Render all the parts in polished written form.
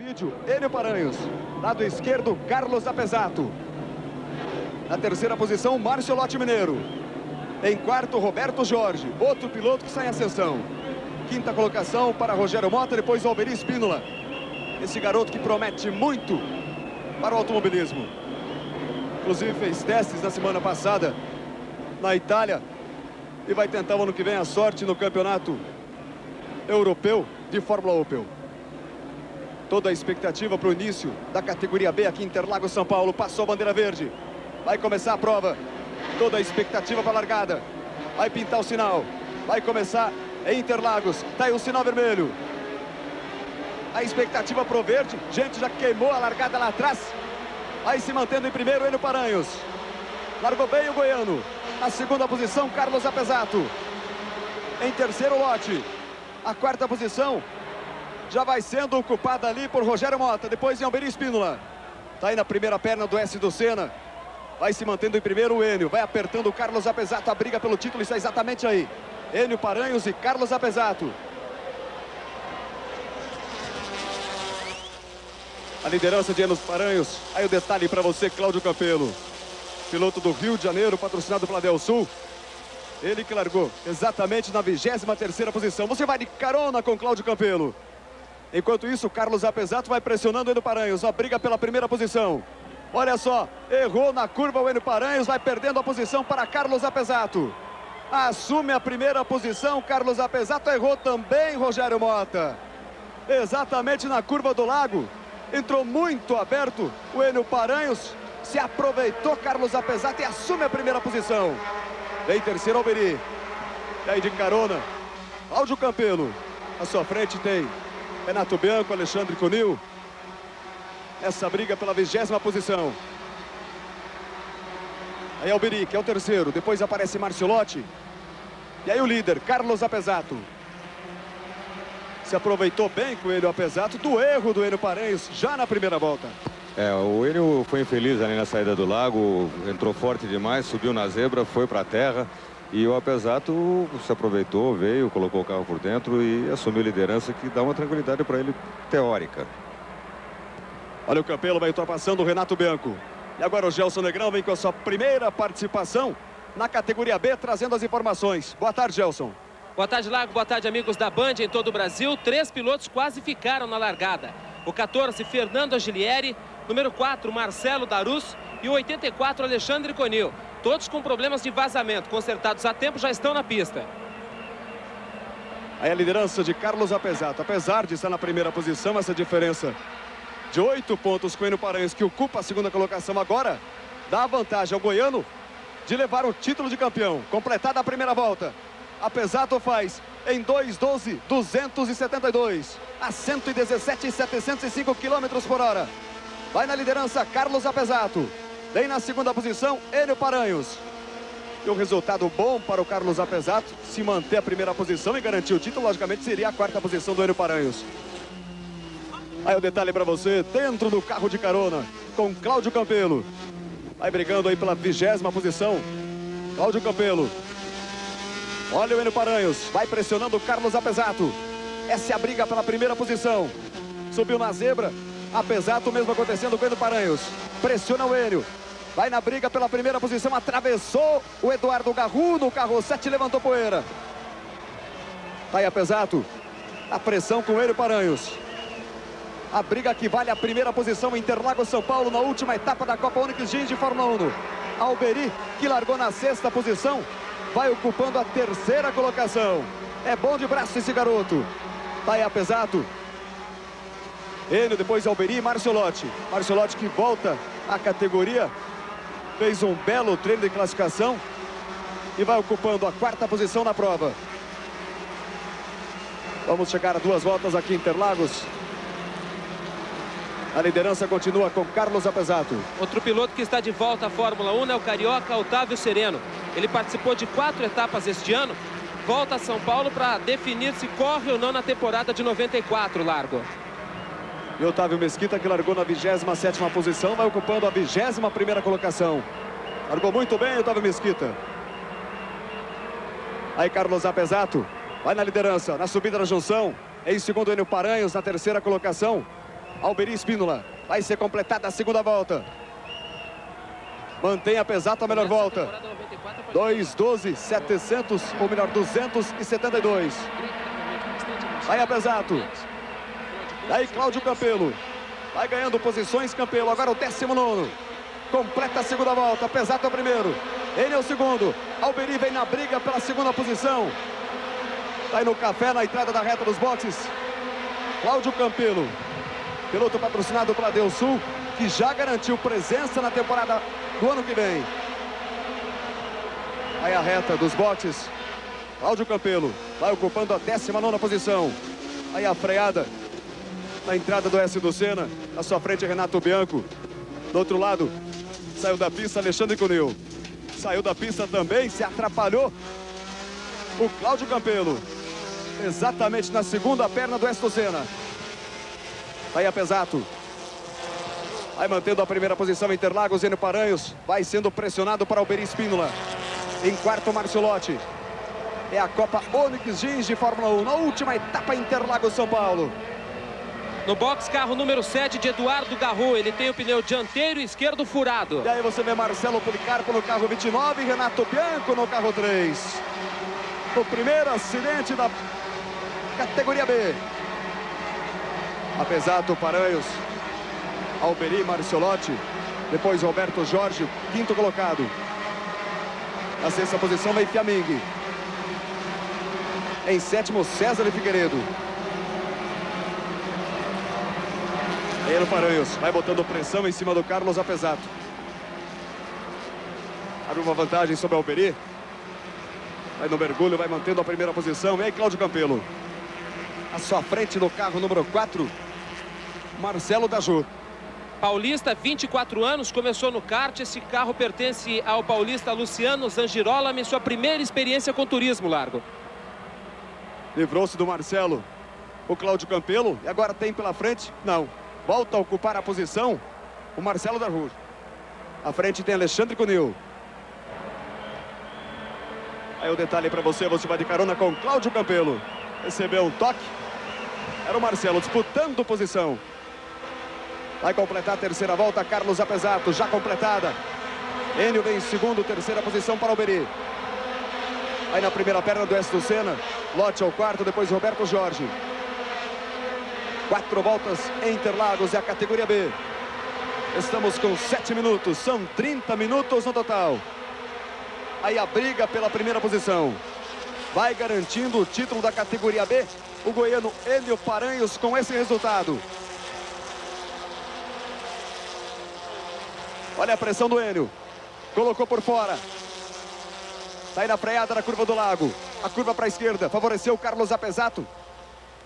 vídeo, Enio Paranhos. Lado esquerdo, Carlos Apesato. Na terceira posição, Márcio Lote Mineiro. Em quarto, Roberto Jorge, outro piloto que está em ascensão. Quinta colocação para Rogério Mota, depois Alberi Spínola. Esse garoto que promete muito para o automobilismo. Inclusive fez testes na semana passada na Itália e vai tentar o ano que vem a sorte no campeonato europeu de Fórmula Opel. Toda a expectativa para o início da categoria B aqui em Interlagos, São Paulo. Passou a bandeira verde. Vai começar a prova. Toda a expectativa para a largada. Vai pintar o sinal. Vai começar em Interlagos. Está aí o sinal vermelho. A expectativa para o verde. Gente, já queimou a largada lá atrás. Vai se mantendo em primeiro, Enio Paranhos. Largou bem o goiano. Na segunda posição, Carlos Apesato. Em terceiro, Lote. A quarta posição já vai sendo ocupada ali por Rogério Mota. Depois em Alberi Spínola. Está aí na primeira perna do S do Senna. Vai se mantendo em primeiro o Enio. Vai apertando o Carlos Apesato. A briga pelo título está exatamente aí. Enio Paranhos e Carlos Apesato. A liderança de Enio Paranhos. Aí o detalhe para você, Cláudio Campelo. Piloto do Rio de Janeiro, patrocinado pela Delsul. Ele que largou exatamente na 23ª posição. Você vai de carona com Cláudio Campelo. Enquanto isso, Carlos Apesato vai pressionando o Enio Paranhos. A briga pela primeira posição. Olha só, errou na curva o Enio Paranhos. Vai perdendo a posição para Carlos Apesato. Assume a primeira posição. Carlos Apesato errou também, Rogério Mota. Exatamente na curva do lago. Entrou muito aberto o Enio Paranhos. Se aproveitou Carlos Apesato e assume a primeira posição. Vem terceiro Alberi. E aí de carona, Cláudio Campelo. À sua frente tem Renato Bianco, Alexandre Cunil. Essa briga pela 20ª posição. Aí Alberi, que é o terceiro. Depois aparece Márcio Lote. E aí o líder, Carlos Apesato. Se aproveitou bem com o Enio Apesato do erro do Enio Paranhos já na primeira volta. O Enio foi infeliz ali na saída do lago. Entrou forte demais, subiu na zebra, foi para a terra. E o Apesato se aproveitou, veio, colocou o carro por dentro e assumiu a liderança, que dá uma tranquilidade para ele teórica. Olha, o Campelo vai ultrapassando o Renato Bianco. E agora o Gelson Negrão vem com a sua primeira participação na categoria B, trazendo as informações. Boa tarde, Gelson. Boa tarde, Lago. Boa tarde, amigos da Band em todo o Brasil. 3 pilotos quase ficaram na largada. O 14, Fernando Agilieri. Número 4, Marcelo Darus. E o 84, Alexandre Conil. Todos com problemas de vazamento. Consertados a tempo, já estão na pista. Aí a liderança de Carlos Apesato. Apesar de estar na primeira posição, essa diferença de 8 pontos com o Enio Paranhos, que ocupa a segunda colocação agora, dá a vantagem ao goiano de levar o título de campeão. Completada a primeira volta. Apesato faz em 2:12.272 a 117.705 km por hora. Vai na liderança Carlos Apesato. Vem na segunda posição Enio Paranhos. E o resultado bom para o Carlos Apesato, se manter a primeira posição e garantir o título, logicamente seria a quarta posição do Enio Paranhos. Aí o detalhe para você, dentro do carro de carona, com Cláudio Campelo. Vai brigando aí pela 20ª posição. Cláudio Campelo. Olha o Enio Paranhos, vai pressionando o Carlos Apesato. Essa é a briga pela primeira posição. Subiu na zebra, Apesato mesmo acontecendo com o Enio Paranhos. Pressiona o Enio. Vai na briga pela primeira posição, atravessou o Eduardo Garru no carro 7, levantou poeira. Tá aí Apesato. A pressão com o Enio Paranhos. A briga que vale a primeira posição em Interlagos, São Paulo, na última etapa da Copa Onix Jeans de Fórmula 1. Alberi, que largou na 6ª posição, vai ocupando a 3ª colocação. É bom de braço esse garoto. Tá aí Apesato. Enio, depois Alberi e Márcio Lote. Márcio Lote que volta à categoria. Fez um belo treino de classificação. E vai ocupando a 4ª posição na prova. Vamos chegar a 2 voltas aqui em Interlagos. A liderança continua com Carlos Apesato. Outro piloto que está de volta à Fórmula 1 é o carioca Otávio Sereno. Ele participou de 4 etapas este ano. Volta a São Paulo para definir se corre ou não na temporada de 94, Largo. E Otávio Mesquita, que largou na 27ª posição, vai ocupando a 21ª colocação. Largou muito bem, Otávio Mesquita. Aí Carlos Apesato vai na liderança, na subida da junção. Em segundo, Enio Paranhos, na 3ª colocação. Alberi Espínola. Vai ser completada a segunda volta. Mantém Apesato a melhor volta. 2:12.700, ou melhor, 272. Vai Apesato. Daí Cláudio Campelo. Vai ganhando posições Campelo. Agora o 19º. Completa a segunda volta. Apesato é o primeiro. Ele é o segundo. Alberi vem na briga pela segunda posição. Tá aí no café, na entrada da reta dos boxes. Cláudio Campelo. Piloto patrocinado pela Delsul, que já garantiu presença na temporada do ano que vem. Aí a reta dos boxes. Cláudio Campelo vai ocupando a 19ª posição. Aí a freada na entrada do S do Senna. Na sua frente Renato Bianco. Do outro lado, saiu da pista Alexandre Cunil. Saiu da pista também, se atrapalhou o Cláudio Campelo. Exatamente na segunda perna do S do Senna. Aí Apesato. Vai mantendo a primeira posição Interlagos, Enio Paranhos. Vai sendo pressionado para Alberi Espínola. Em quarto, Marciolotti. É a Copa Onix Jeans de Fórmula 1. Na última etapa, Interlagos, São Paulo. No box, carro número 7 de Eduardo Garro. Ele tem o pneu dianteiro e esquerdo furado. E aí você vê Marcelo Policarpo no carro 29 e Renato Bianco no carro 3. O primeiro acidente da categoria B. Apesato, Paranhos, Alberi, Marciolotti. Depois Roberto Jorge, quinto colocado. Na sexta posição vem Fiaming. Em sétimo, César de Figueiredo. Aí no Paranhos, vai botando pressão em cima do Carlos Apesato. Abre uma vantagem sobre Alberi. Vai no mergulho, vai mantendo a primeira posição. E aí Cláudio Campelo. À sua frente no carro número 4, Marcelo Daju. Paulista, 24 anos, começou no kart. Esse carro pertence ao paulista Luciano Zangirolami, sua primeira experiência com turismo, Largo. Livrou-se do Marcelo o Cláudio Campelo. E agora tem pela frente, não, volta a ocupar a posição o Marcelo Daju. À frente tem Alexandre Cunil. Aí o detalhe para você, você vai de carona com Cláudio Campelo. Recebeu um toque. Era o Marcelo disputando posição. Vai completar a terceira volta, Carlos Apesato, já completada. Enio vem em segundo, terceira posição para Alberi. Aí na primeira perna do S do Senna, Lotte ao quarto, depois Roberto Jorge. 4 voltas em Interlagos, é a categoria B. Estamos com 7 minutos, são 30 minutos no total. Aí a briga pela primeira posição. Vai garantindo o título da categoria B, o goiano Enio Paranhos, com esse resultado. Olha a pressão do Enio. Colocou por fora. Está aí na freada da curva do lago. A curva para a esquerda. Favoreceu o Carlos Apesato,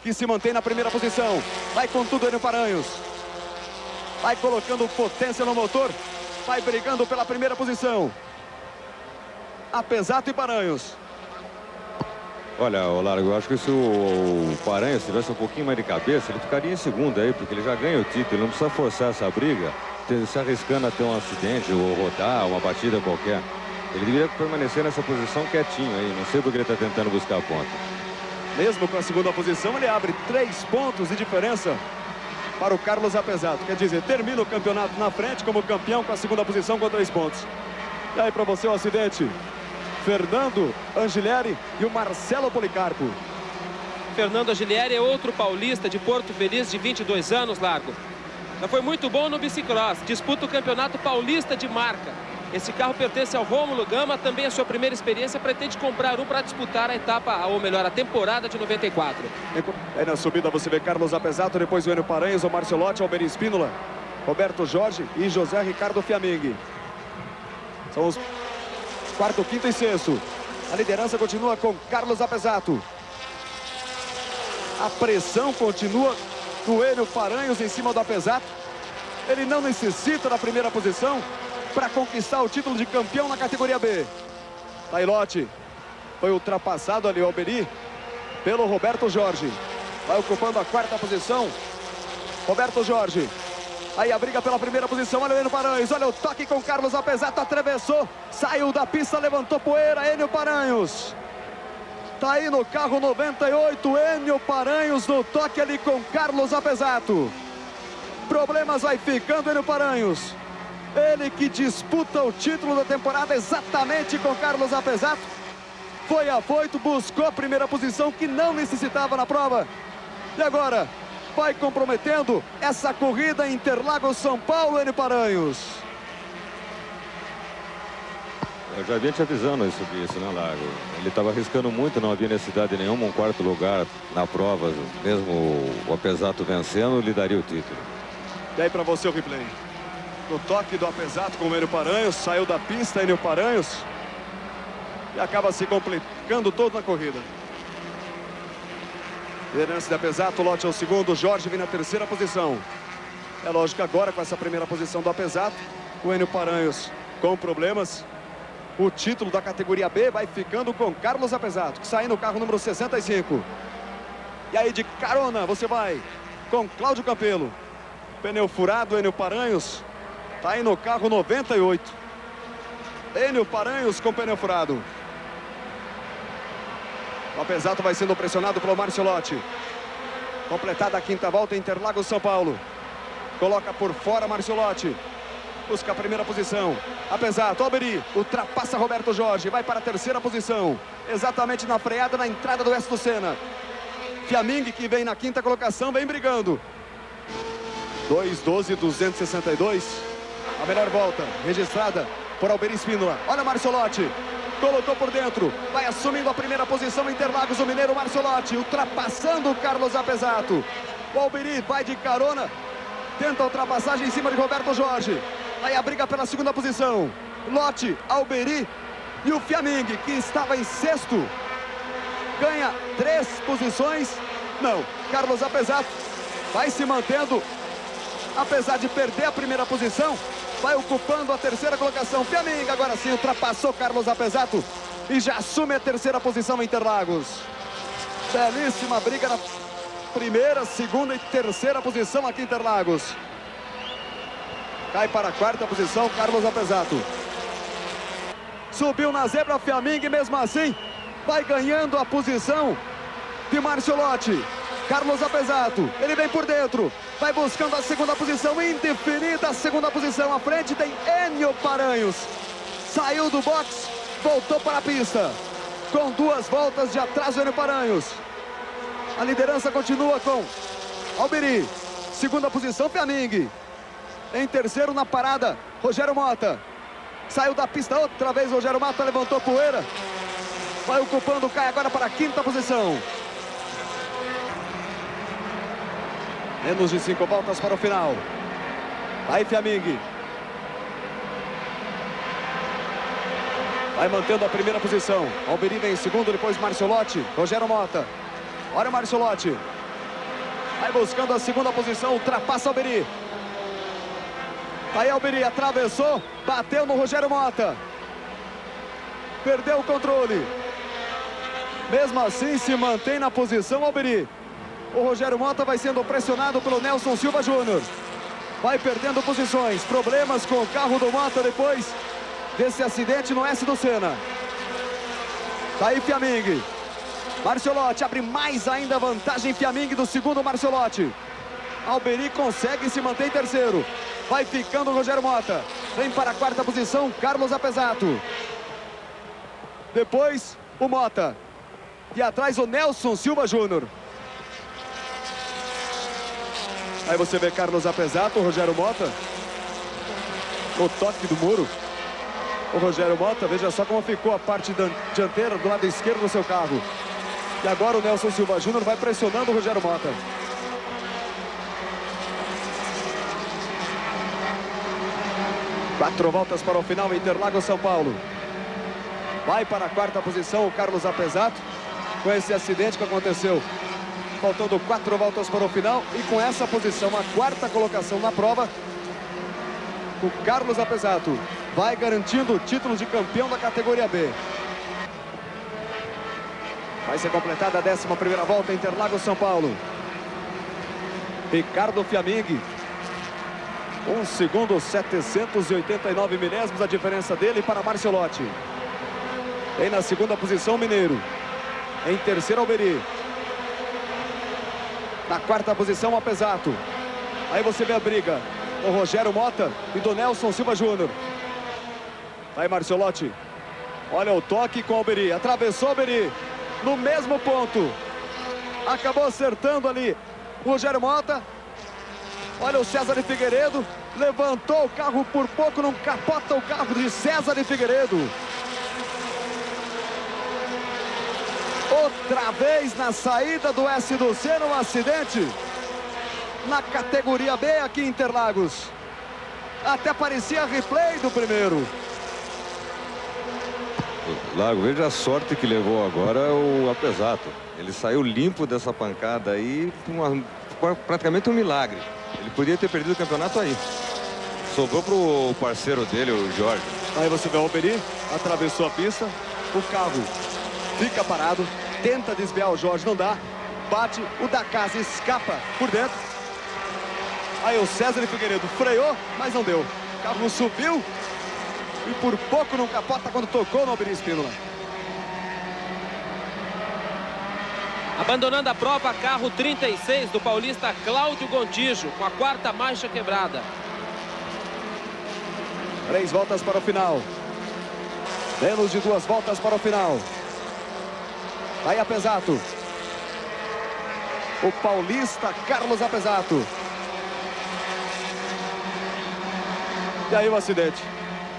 que se mantém na primeira posição. Vai com tudo Enio Paranhos. Vai colocando potência no motor. Vai brigando pela primeira posição. Apesato e Paranhos. Olha, Largo, eu acho que se o Paranhos tivesse um pouquinho mais de cabeça, ele ficaria em segundo aí, porque ele já ganha o título. Ele não precisa forçar essa briga, se arriscando a ter um acidente ou rodar, uma batida qualquer. Ele deveria permanecer nessa posição quietinho aí. Não sei porque ele está tentando buscar a ponta. Mesmo com a segunda posição, ele abre 3 pontos de diferença para o Carlos Apesato. Quer dizer, termina o campeonato na frente como campeão com a segunda posição com 3 pontos. E aí para você o acidente. Fernando Angilieri e o Marcelo Policarpo. Fernando Angilieri é outro paulista de Porto Feliz, de 22 anos, Largo. Já foi muito bom no bicicross, disputa o campeonato paulista de marca. Esse carro pertence ao Rômulo Gama, também a sua primeira experiência, pretende comprar um para disputar a etapa, ou melhor, a temporada de 94. Aí na subida você vê Carlos Apesato, depois o Enio Paranhos, o Marciolotti, Alberi Espínola, Roberto Jorge e José Ricardo Fiaming. São os quarto, quinto e sexto. A liderança continua com Carlos Apesato. A pressão continua do Enio Paranhos em cima do Apesato. Ele não necessita da primeira posição para conquistar o título de campeão na categoria B. Lotte foi ultrapassado ali, o Alberi, pelo Roberto Jorge. Vai ocupando a quarta posição. Roberto Jorge. Aí a briga pela primeira posição, olha o Enio Paranhos, olha o toque com Carlos Apesato, atravessou, saiu da pista, levantou poeira, Enio Paranhos. Tá aí no carro 98, Enio Paranhos no toque ali com Carlos Apesato. problemas, vai ficando Enio Paranhos. Ele que disputa o título da temporada exatamente com Carlos Apesato. Foi afoito, buscou a primeira posição que não necessitava na prova. E agora vai comprometendo essa corrida em Interlagos, São Paulo, Enio Paranhos. Eu já vinha te avisando sobre isso, né, Lago? Ele estava arriscando muito, não havia necessidade nenhuma. Um quarto lugar na prova, mesmo o Apesato vencendo, lhe daria o título. E aí para você o replay. No toque do Apesato com o Enio Paranhos, saiu da pista Enio Paranhos e acaba se complicando todo na corrida. Liderança de Apesato, lote é o segundo, Jorge vem na terceira posição. É lógico que agora com essa primeira posição do Apesato, o Enio Paranhos com problemas. O título da categoria B vai ficando com Carlos Apesato, que sai no carro número 65. E aí de carona você vai com Cláudio Campelo. Pneu furado, Enio Paranhos tá aí no carro 98. Enio Paranhos com pneu furado. O Apesato vai sendo pressionado pelo Marciotti. Completada a quinta volta em Interlagos, São Paulo. Coloca por fora Marciotti. Busca a primeira posição. Apesato, Alberi, ultrapassa Roberto Jorge. Vai para a terceira posição. Exatamente na freada, na entrada do Ayrton Senna. Fiaming, que vem na quinta colocação, vem brigando. 2:12.262. A melhor volta registrada por Alberi Espínola. Olha Marciotti. Colocou por dentro. Vai assumindo a primeira posição em Interlagos, o mineiro Marciotti. Ultrapassando o Carlos Apesato. O Alberi vai de carona. Tenta a ultrapassagem em cima de Roberto Jorge. Aí a briga pela segunda posição. Lotte, Alberi e o Fiaming, que estava em sexto. Ganha 3 posições. Não, Carlos Apesato vai se mantendo. Apesar de perder a primeira posição, vai ocupando a terceira colocação. Fiaming agora sim ultrapassou Carlos Apesato e já assume a terceira posição em Interlagos. Belíssima briga na primeira, segunda e terceira posição aqui em Interlagos. Cai para a quarta posição Carlos Apesato. Subiu na zebra Fiaming, mesmo assim vai ganhando a posição de Marciotti. Carlos Apesato, ele vem por dentro, vai buscando a segunda posição, indefinida a segunda posição. À frente tem Enio Paranhos. Saiu do box, voltou para a pista. Com 2 voltas de atraso, Enio Paranhos. A liderança continua com Alberi. Segunda posição, Fiaming. Em terceiro na parada, Rogério Mota. Saiu da pista outra vez, Rogério Mota levantou poeira. Vai ocupando, cai agora para a quinta posição. Menos de 5 voltas para o final. Aí Fiaming. Vai mantendo a primeira posição. Alberi vem em segundo, depois Marciotti. Rogério Mota. Olha o Marciotti. Vai buscando a segunda posição, ultrapassa Alberi. Aí Alberi atravessou, bateu no Rogério Mota. Perdeu o controle. Mesmo assim se mantém na posição Alberi. O Rogério Mota vai sendo pressionado pelo Nelson Silva Júnior. Vai perdendo posições. Problemas com o carro do Mota depois desse acidente no S do Senna. Tá aí Fiaming. Marciotti abre mais ainda a vantagem. Fiaming do segundo Marciotti. Alberi consegue se manter em terceiro. Vai ficando o Rogério Mota. Vem para a quarta posição Carlos Apesato. Depois o Mota. E atrás o Nelson Silva Júnior. Aí você vê Carlos Apesato, o Rogério Mota. O toque do muro. O Rogério Mota, veja só como ficou a parte dianteira do lado esquerdo do seu carro. E agora o Nelson Silva Júnior vai pressionando o Rogério Mota. Quatro voltas para o final, Interlagos, São Paulo. Vai para a quarta posição o Carlos Apesato, com esse acidente que aconteceu. Faltando 4 voltas para o final e com essa posição, a quarta colocação na prova, o Carlos Apesato vai garantindo o título de campeão da categoria B. Vai ser completada a 11ª volta, Interlagos, São Paulo. Ricardo Fiaming. 1 segundo 789 milésimos a diferença dele para Marciotti. Tem na segunda posição Mineiro. Em terceiro Alberi. Na quarta posição Apesato. Aí você vê a briga do Rogério Mota e do Nelson Silva Júnior. Aí Marciotti. Olha o toque com o Alberi. Atravessou o Alberi. No mesmo ponto. Acabou acertando ali o Rogério Mota. Olha o César de Figueiredo. Levantou o carro por pouco. Não capota o carro de César de Figueiredo. Outra vez na saída do S do C no acidente. Na categoria B aqui em Interlagos. Até parecia replay do primeiro. Lago, veja a sorte que levou agora o Apesato. Ele saiu limpo dessa pancada aí, praticamente um milagre. Ele podia ter perdido o campeonato aí. Sobrou pro parceiro dele, o Jorge. Aí você vê o Alberi, atravessou a pista, o carro fica parado, tenta desviar o Jorge, não dá. Bate, o da casa escapa por dentro. Aí o César de Figueiredo freou, mas não deu. O carro subiu e por pouco não capota quando tocou no Alberi Espínola. Abandonando a prova, carro 36 do paulista Cláudio Gontijo, com a 4ª marcha quebrada. 3 voltas para o final. Menos de 2 voltas para o final. Aí Apesato. O paulista Carlos Apesato. E aí o acidente.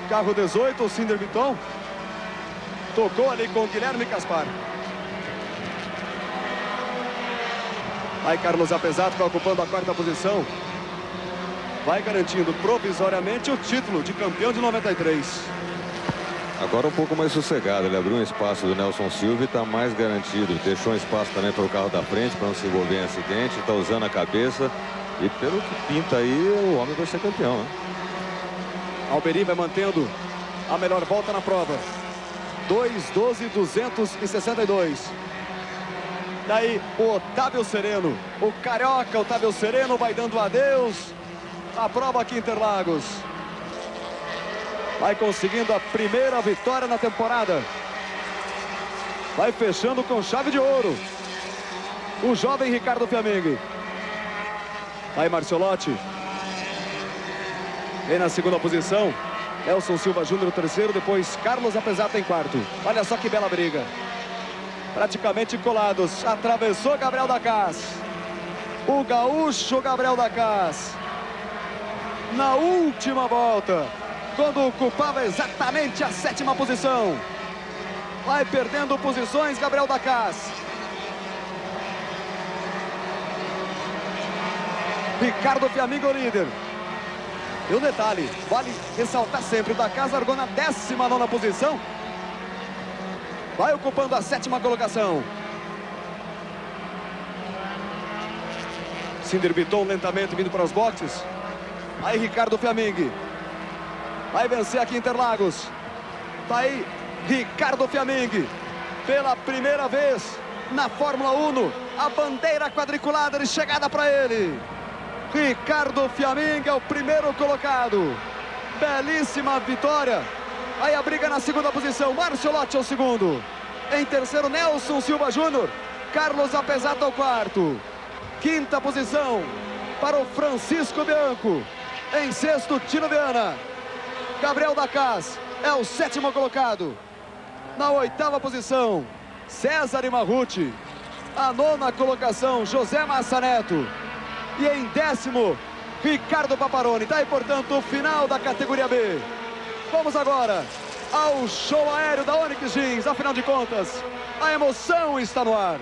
Carro 18, o Cinder Bitton. Tocou ali com o Guilherme Caspar. Aí Carlos Apesato vai ocupando a 4ª posição. Vai garantindo provisoriamente o título de campeão de 93. Agora um pouco mais sossegado. Ele abriu um espaço do Nelson Silva e está mais garantido. Deixou um espaço também para o carro da frente para não se envolver em acidente. Está usando a cabeça. E pelo que pinta aí, o homem vai ser campeão, né? Alberi vai mantendo a melhor volta na prova. 2:12.262. Daí o Otávio Sereno, o carioca Otávio Sereno vai dando adeus à prova aqui em Interlagos. Vai conseguindo a primeira vitória na temporada. Vai fechando com chave de ouro o jovem Ricardo Fiamminga. Aí Marciotti. Vem na 2ª posição. Nelson Silva Júnior, o 3º. Depois Carlos Apesato em 4º. Olha só que bela briga. Praticamente colados. Atravessou Gabriel Dacaz. O gaúcho Gabriel Dacaz. Na última volta. Quando ocupava exatamente a 7ª posição. Vai perdendo posições Gabriel Dacaz. Ricardo Fiamminga, o líder. E um detalhe, vale ressaltar sempre, o Dacaz largou na 19ª posição. Vai ocupando a 7ª colocação. Cinder Bitton lentamente vindo para os boxes. Aí Ricardo Fiamminga. Vai vencer aqui em Interlagos. Tá aí Ricardo Fiamminga. Pela primeira vez na Fórmula 1. A bandeira quadriculada de chegada para ele. Ricardo Fiamminga é o primeiro colocado. Belíssima vitória. Aí a briga na 2ª posição. Marciotti é o 2º. Em 3º, Nelson Silva Júnior. Carlos Apesato é o 4º. 5ª posição para o Francisco Bianco. Em 6º, Tino Viana. Gabriel Dacaz é o 7º colocado. Na 8ª posição, César Marruti. A 9ª colocação, José Massa Neto. E em 10º, Ricardo Paparoni. Tá aí, portanto, o final da categoria B. Vamos agora ao show aéreo da Onyx Jeans. Afinal de contas, a emoção está no ar.